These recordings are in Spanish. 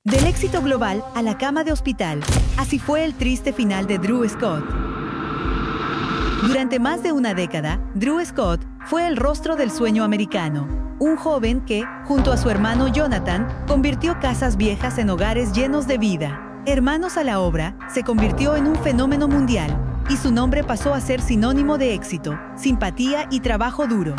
Del éxito global a la cama de hospital, así fue el triste final de Drew Scott. Durante más de una década, Drew Scott fue el rostro del sueño americano. Un joven que, junto a su hermano Jonathan, convirtió casas viejas en hogares llenos de vida. Hermanos a la obra se convirtió en un fenómeno mundial y su nombre pasó a ser sinónimo de éxito, simpatía y trabajo duro.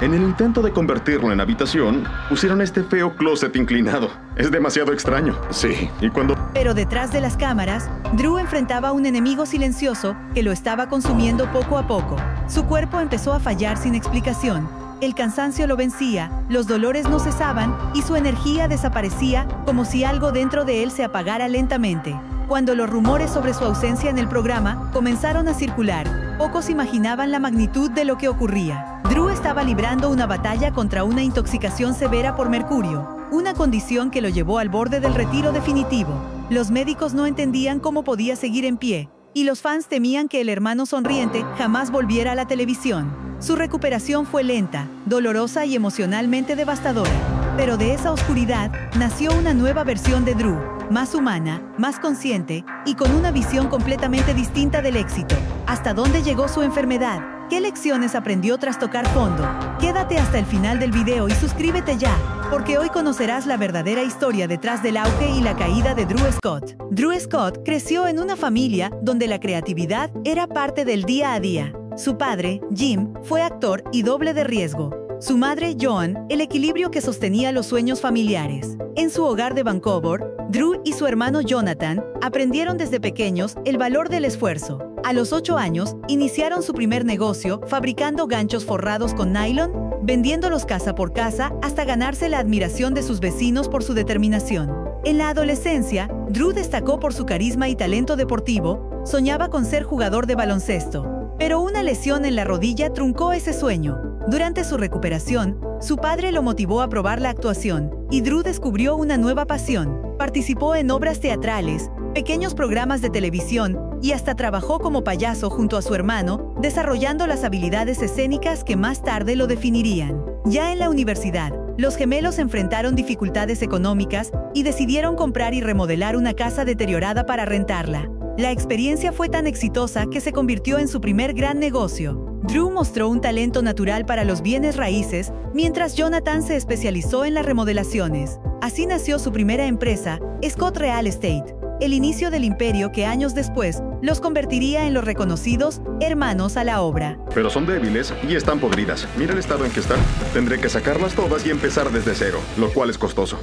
En el intento de convertirlo en habitación, pusieron este feo closet inclinado. Es demasiado extraño. Sí, y cuando... Pero detrás de las cámaras, Drew enfrentaba a un enemigo silencioso que lo estaba consumiendo poco a poco. Su cuerpo empezó a fallar sin explicación. El cansancio lo vencía, los dolores no cesaban y su energía desaparecía como si algo dentro de él se apagara lentamente. Cuando los rumores sobre su ausencia en el programa comenzaron a circular, pocos imaginaban la magnitud de lo que ocurría. Drew estaba librando una batalla contra una intoxicación severa por mercurio, una condición que lo llevó al borde del retiro definitivo. Los médicos no entendían cómo podía seguir en pie, y los fans temían que el hermano sonriente jamás volviera a la televisión. Su recuperación fue lenta, dolorosa y emocionalmente devastadora. Pero de esa oscuridad nació una nueva versión de Drew, más humana, más consciente y con una visión completamente distinta del éxito. ¿Hasta dónde llegó su enfermedad? ¿Qué lecciones aprendió tras tocar fondo? Quédate hasta el final del video y suscríbete ya, porque hoy conocerás la verdadera historia detrás del auge y la caída de Drew Scott. Drew Scott creció en una familia donde la creatividad era parte del día a día. Su padre, Jim, fue actor y doble de riesgo. Su madre, Joan, el equilibrio que sostenía los sueños familiares. En su hogar de Vancouver, Drew y su hermano Jonathan aprendieron desde pequeños el valor del esfuerzo. A los 8 años, iniciaron su primer negocio fabricando ganchos forrados con nylon, vendiéndolos casa por casa hasta ganarse la admiración de sus vecinos por su determinación. En la adolescencia, Drew destacó por su carisma y talento deportivo, soñaba con ser jugador de baloncesto. Pero una lesión en la rodilla truncó ese sueño. Durante su recuperación, su padre lo motivó a probar la actuación, y Drew descubrió una nueva pasión. Participó en obras teatrales, pequeños programas de televisión y hasta trabajó como payaso junto a su hermano, desarrollando las habilidades escénicas que más tarde lo definirían. Ya en la universidad, los gemelos enfrentaron dificultades económicas y decidieron comprar y remodelar una casa deteriorada para rentarla. La experiencia fue tan exitosa que se convirtió en su primer gran negocio. Drew mostró un talento natural para los bienes raíces, mientras Jonathan se especializó en las remodelaciones. Así nació su primera empresa, Scott Real Estate, el inicio del imperio que años después los convertiría en los reconocidos hermanos a la obra. Pero son débiles y están podridas. Mira el estado en que están. Tendré que sacarlas todas y empezar desde cero, lo cual es costoso.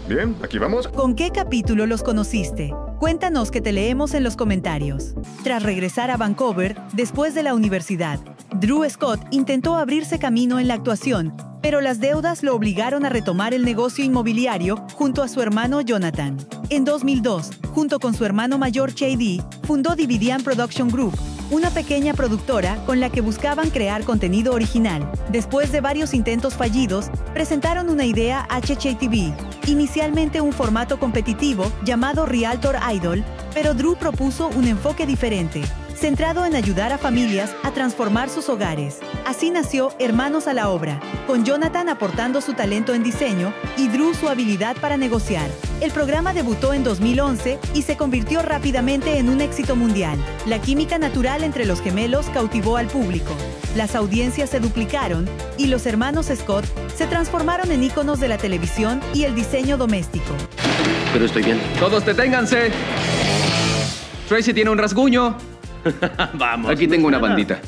Bien, aquí vamos. ¿Con qué capítulo los conociste? Cuéntanos, que te leemos en los comentarios. Tras regresar a Vancouver, después de la universidad, Drew Scott intentó abrirse camino en la actuación, pero las deudas lo obligaron a retomar el negocio inmobiliario junto a su hermano Jonathan. En 2002, junto con su hermano mayor JD, fundó Dividian Production Group, una pequeña productora con la que buscaban crear contenido original. Después de varios intentos fallidos, presentaron una idea HHTV, inicialmente un formato competitivo llamado Realtor Idol, pero Drew propuso un enfoque diferente, centrado en ayudar a familias a transformar sus hogares. Así nació Hermanos a la Obra, con Jonathan aportando su talento en diseño y Drew su habilidad para negociar. El programa debutó en 2011 y se convirtió rápidamente en un éxito mundial. La química natural entre los gemelos cautivó al público. Las audiencias se duplicaron y los hermanos Scott se transformaron en íconos de la televisión y el diseño doméstico. Pero estoy bien. ¡Todos deténganse! Tracy tiene un rasguño. Vamos. Aquí tengo una bandita.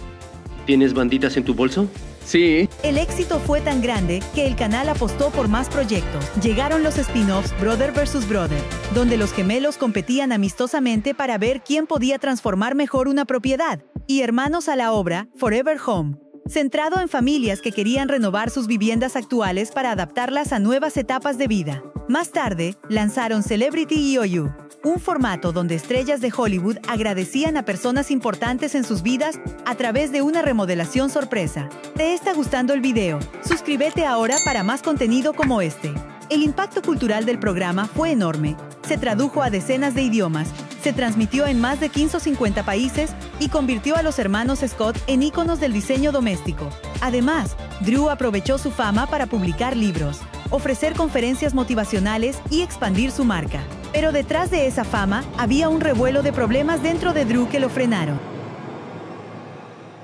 ¿Tienes banditas en tu bolso? Sí. El éxito fue tan grande que el canal apostó por más proyectos. Llegaron los spin-offs Brother vs. Brother, donde los gemelos competían amistosamente para ver quién podía transformar mejor una propiedad, y Hermanos a la Obra, Forever Home, centrado en familias que querían renovar sus viviendas actuales para adaptarlas a nuevas etapas de vida. Más tarde, lanzaron Celebrity EOU, un formato donde estrellas de Hollywood agradecían a personas importantes en sus vidas a través de una remodelación sorpresa. ¿Te está gustando el video? Suscríbete ahora para más contenido como este. El impacto cultural del programa fue enorme. Se tradujo a decenas de idiomas, se transmitió en más de 150 países y convirtió a los hermanos Scott en íconos del diseño doméstico. Además, Drew aprovechó su fama para publicar libros, ofrecer conferencias motivacionales y expandir su marca. Pero detrás de esa fama, había un revuelo de problemas dentro de Drew que lo frenaron.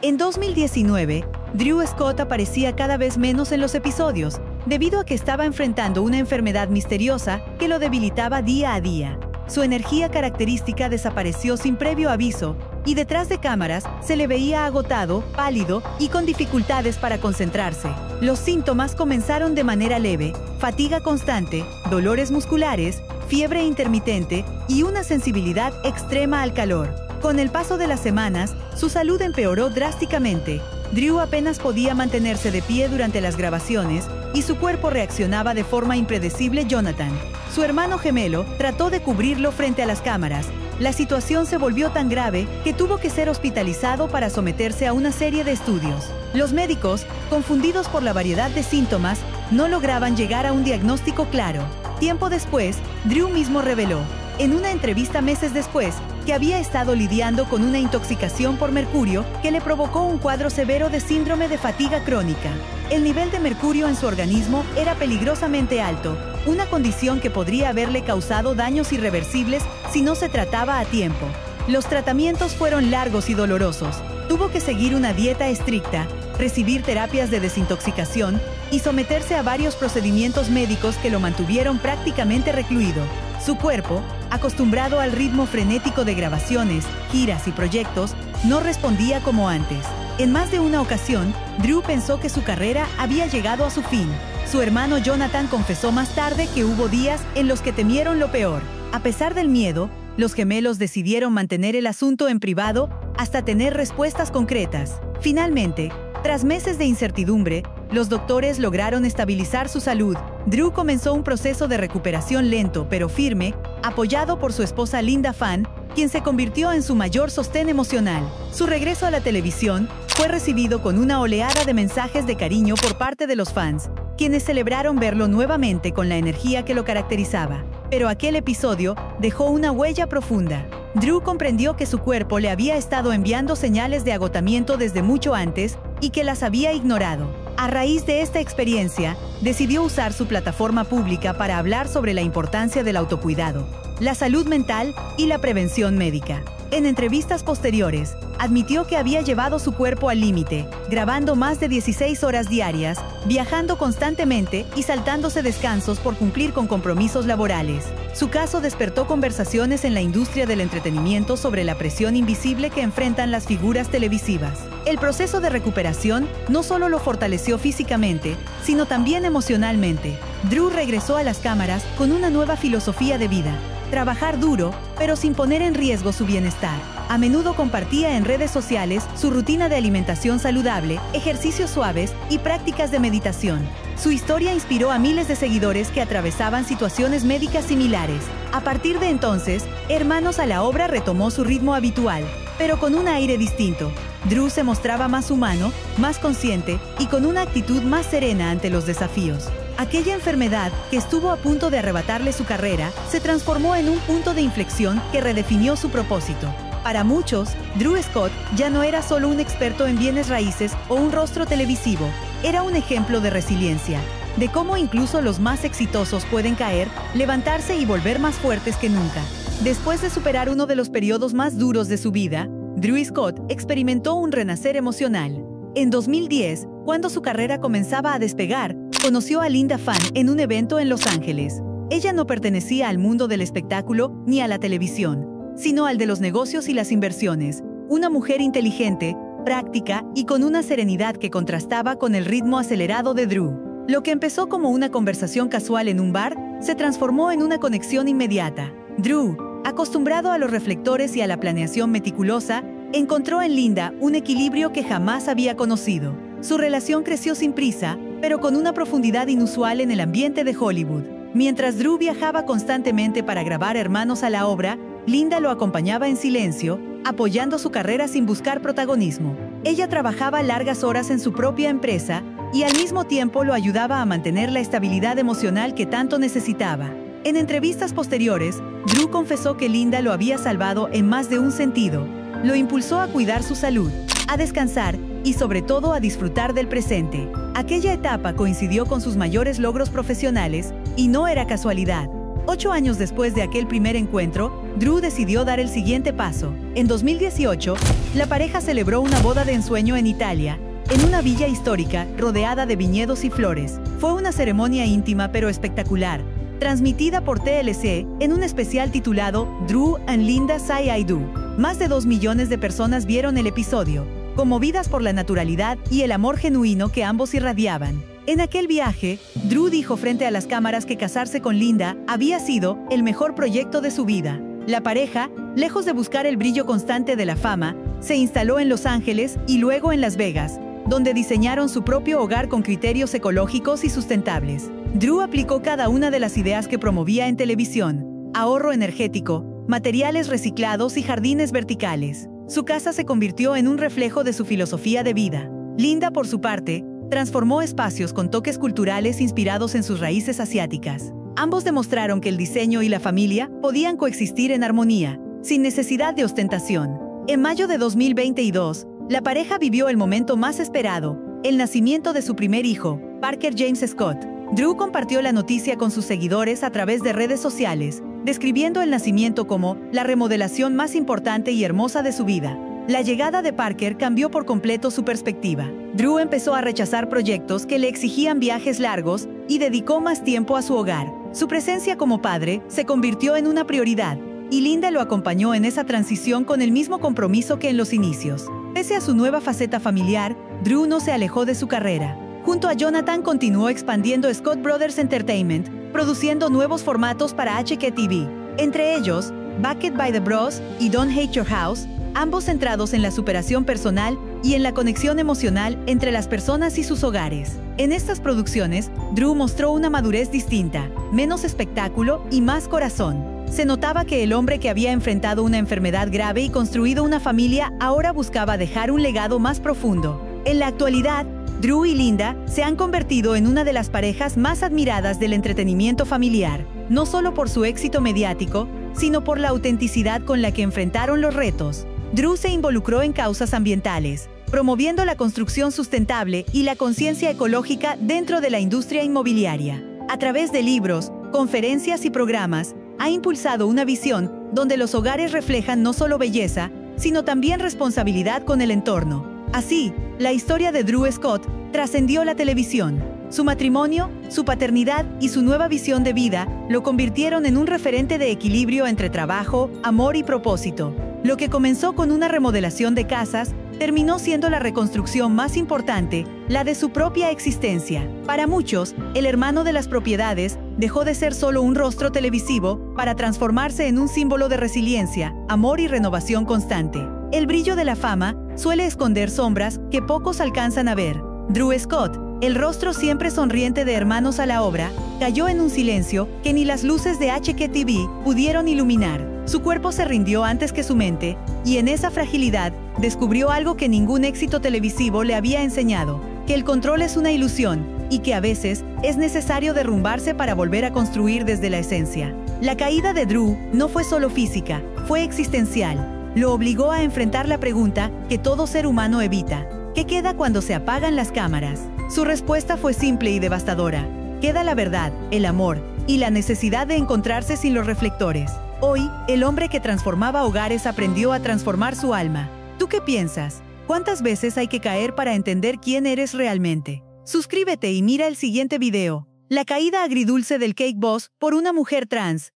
En 2019, Drew Scott aparecía cada vez menos en los episodios, debido a que estaba enfrentando una enfermedad misteriosa que lo debilitaba día a día. Su energía característica desapareció sin previo aviso, y detrás de cámaras se le veía agotado, pálido y con dificultades para concentrarse. Los síntomas comenzaron de manera leve: fatiga constante, dolores musculares, fiebre intermitente y una sensibilidad extrema al calor. Con el paso de las semanas, su salud empeoró drásticamente. Drew apenas podía mantenerse de pie durante las grabaciones y su cuerpo reaccionaba de forma impredecible. Jonathan, su hermano gemelo, trató de cubrirlo frente a las cámaras. La situación se volvió tan grave que tuvo que ser hospitalizado para someterse a una serie de estudios. Los médicos, confundidos por la variedad de síntomas, no lograban llegar a un diagnóstico claro. Tiempo después, Drew mismo reveló, en una entrevista meses después, que había estado lidiando con una intoxicación por mercurio que le provocó un cuadro severo de síndrome de fatiga crónica. El nivel de mercurio en su organismo era peligrosamente alto, una condición que podría haberle causado daños irreversibles si no se trataba a tiempo. Los tratamientos fueron largos y dolorosos. Tuvo que seguir una dieta estricta, recibir terapias de desintoxicación y someterse a varios procedimientos médicos que lo mantuvieron prácticamente recluido. Su cuerpo, acostumbrado al ritmo frenético de grabaciones, giras y proyectos, no respondía como antes. En más de una ocasión, Drew pensó que su carrera había llegado a su fin. Su hermano Jonathan confesó más tarde que hubo días en los que temieron lo peor. A pesar del miedo, los gemelos decidieron mantener el asunto en privado hasta tener respuestas concretas. Finalmente, tras meses de incertidumbre, los doctores lograron estabilizar su salud. Drew comenzó un proceso de recuperación lento pero firme, apoyado por su esposa Linda Phan, quien se convirtió en su mayor sostén emocional. Su regreso a la televisión fue recibido con una oleada de mensajes de cariño por parte de los fans, quienes celebraron verlo nuevamente con la energía que lo caracterizaba. Pero aquel episodio dejó una huella profunda. Drew comprendió que su cuerpo le había estado enviando señales de agotamiento desde mucho antes y que las había ignorado. A raíz de esta experiencia, decidió usar su plataforma pública para hablar sobre la importancia del autocuidado, la salud mental y la prevención médica. En entrevistas posteriores, admitió que había llevado su cuerpo al límite, grabando más de 16 horas diarias, viajando constantemente y saltándose descansos por cumplir con compromisos laborales. Su caso despertó conversaciones en la industria del entretenimiento sobre la presión invisible que enfrentan las figuras televisivas. El proceso de recuperación no solo lo fortaleció físicamente, sino también emocionalmente. Drew regresó a las cámaras con una nueva filosofía de vida: trabajar duro, pero sin poner en riesgo su bienestar. A menudo compartía en redes sociales su rutina de alimentación saludable, ejercicios suaves y prácticas de meditación. Su historia inspiró a miles de seguidores que atravesaban situaciones médicas similares. A partir de entonces, Hermanos a la Obra retomó su ritmo habitual, pero con un aire distinto. Drew se mostraba más humano, más consciente y con una actitud más serena ante los desafíos. Aquella enfermedad, que estuvo a punto de arrebatarle su carrera, se transformó en un punto de inflexión que redefinió su propósito. Para muchos, Drew Scott ya no era solo un experto en bienes raíces o un rostro televisivo, era un ejemplo de resiliencia, de cómo incluso los más exitosos pueden caer, levantarse y volver más fuertes que nunca. Después de superar uno de los periodos más duros de su vida, Drew Scott experimentó un renacer emocional. En 2010, cuando su carrera comenzaba a despegar, conoció a Linda Phan en un evento en Los Ángeles. Ella no pertenecía al mundo del espectáculo ni a la televisión, sino al de los negocios y las inversiones. Una mujer inteligente, práctica y con una serenidad que contrastaba con el ritmo acelerado de Drew. Lo que empezó como una conversación casual en un bar, se transformó en una conexión inmediata. Drew, acostumbrado a los reflectores y a la planeación meticulosa, encontró en Linda un equilibrio que jamás había conocido. Su relación creció sin prisa, pero con una profundidad inusual en el ambiente de Hollywood. Mientras Drew viajaba constantemente para grabar Hermanos a la Obra, Linda lo acompañaba en silencio, apoyando su carrera sin buscar protagonismo. Ella trabajaba largas horas en su propia empresa y al mismo tiempo lo ayudaba a mantener la estabilidad emocional que tanto necesitaba. En entrevistas posteriores, Drew confesó que Linda lo había salvado en más de un sentido. Lo impulsó a cuidar su salud, a descansar y sobre todo a disfrutar del presente. Aquella etapa coincidió con sus mayores logros profesionales y no era casualidad. 8 años después de aquel primer encuentro, Drew decidió dar el siguiente paso. En 2018, la pareja celebró una boda de ensueño en Italia, en una villa histórica rodeada de viñedos y flores. Fue una ceremonia íntima pero espectacular, transmitida por TLC en un especial titulado Drew and Linda Say I Do. Más de 2 millones de personas vieron el episodio, conmovidas por la naturalidad y el amor genuino que ambos irradiaban. En aquel viaje, Drew dijo frente a las cámaras que casarse con Linda había sido el mejor proyecto de su vida. La pareja, lejos de buscar el brillo constante de la fama, se instaló en Los Ángeles y luego en Las Vegas, donde diseñaron su propio hogar con criterios ecológicos y sustentables. Drew aplicó cada una de las ideas que promovía en televisión: ahorro energético, materiales reciclados y jardines verticales. Su casa se convirtió en un reflejo de su filosofía de vida. Linda, por su parte, transformó espacios con toques culturales inspirados en sus raíces asiáticas. Ambos demostraron que el diseño y la familia podían coexistir en armonía, sin necesidad de ostentación. En mayo de 2022, la pareja vivió el momento más esperado, el nacimiento de su primer hijo, Parker James Scott. Drew compartió la noticia con sus seguidores a través de redes sociales, describiendo el nacimiento como la remodelación más importante y hermosa de su vida. La llegada de Parker cambió por completo su perspectiva. Drew empezó a rechazar proyectos que le exigían viajes largos y dedicó más tiempo a su hogar. Su presencia como padre se convirtió en una prioridad, y Linda lo acompañó en esa transición con el mismo compromiso que en los inicios. Pese a su nueva faceta familiar, Drew no se alejó de su carrera. Junto a Jonathan continuó expandiendo Scott Brothers Entertainment, produciendo nuevos formatos para HGTV, entre ellos Bucket by the Bros y Don't Hate Your House, ambos centrados en la superación personal y en la conexión emocional entre las personas y sus hogares. En estas producciones, Drew mostró una madurez distinta, menos espectáculo y más corazón. Se notaba que el hombre que había enfrentado una enfermedad grave y construido una familia ahora buscaba dejar un legado más profundo. En la actualidad, Drew y Linda se han convertido en una de las parejas más admiradas del entretenimiento familiar, no solo por su éxito mediático, sino por la autenticidad con la que enfrentaron los retos. Drew se involucró en causas ambientales, promoviendo la construcción sustentable y la conciencia ecológica dentro de la industria inmobiliaria. A través de libros, conferencias y programas, ha impulsado una visión donde los hogares reflejan no solo belleza, sino también responsabilidad con el entorno. Así, la historia de Drew Scott trascendió la televisión. Su matrimonio, su paternidad y su nueva visión de vida lo convirtieron en un referente de equilibrio entre trabajo, amor y propósito. Lo que comenzó con una remodelación de casas, terminó siendo la reconstrucción más importante, la de su propia existencia. Para muchos, el hermano de las propiedades dejó de ser solo un rostro televisivo para transformarse en un símbolo de resiliencia, amor y renovación constante. El brillo de la fama suele esconder sombras que pocos alcanzan a ver. Drew Scott, el rostro siempre sonriente de Hermanos a la Obra, cayó en un silencio que ni las luces de HGTV pudieron iluminar. Su cuerpo se rindió antes que su mente, y en esa fragilidad descubrió algo que ningún éxito televisivo le había enseñado: que el control es una ilusión y que a veces es necesario derrumbarse para volver a construir desde la esencia. La caída de Drew no fue solo física, fue existencial. Lo obligó a enfrentar la pregunta que todo ser humano evita: ¿qué queda cuando se apagan las cámaras? Su respuesta fue simple y devastadora: queda la verdad, el amor y la necesidad de encontrarse sin los reflectores. Hoy, el hombre que transformaba hogares aprendió a transformar su alma. ¿Tú qué piensas? ¿Cuántas veces hay que caer para entender quién eres realmente? Suscríbete y mira el siguiente video: la caída agridulce del Cake Boss por una mujer trans.